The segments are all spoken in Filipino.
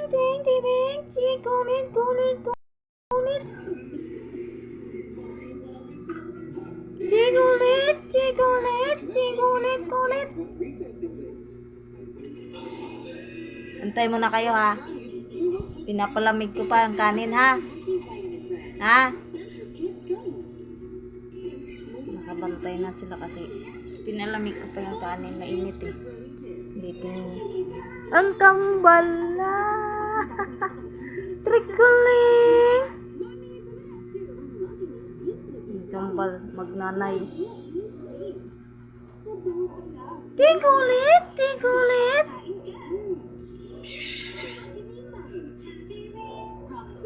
ting, ting, si kulit, kulit, kulit. Si kulit, si kulit, si kulit, kulit. Antay mo na kayo ha. Pinapalamig ko pa ang kanin ha. Ha? Nakabantay na sila kasi pinalamig ko pa yung kanin. Mainit eh. Hindi tingin. Ang kambal na. Trickling. Ang kambal magnanay. Tigulit, tigulit.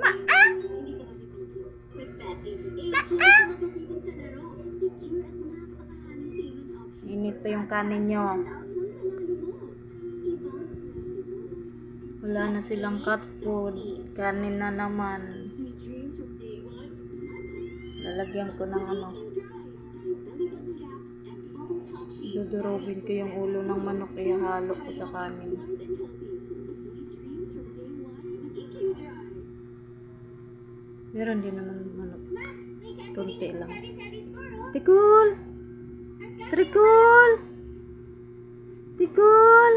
Maa. Maa. Init pa yung kanin nyo. Wala na silang cat food. Kanin na naman. Lalagyan ko ng ano. Dudurogin ko yung ulo ng manok. Kaya halo ko sa kanin. Meron din naman manok. Tunti lang. Tikul! Trikul! Tikul!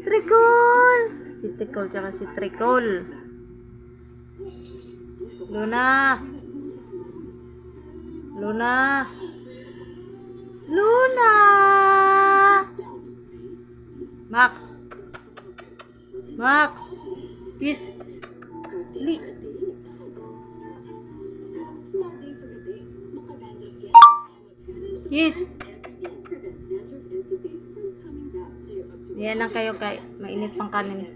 Trikul! Si Tikul tsaka si Trikul. Luna! Luna! Luna! Max! Max! Kiss! Li! Kiss! Yan lang kayo kay mainit pang kanin.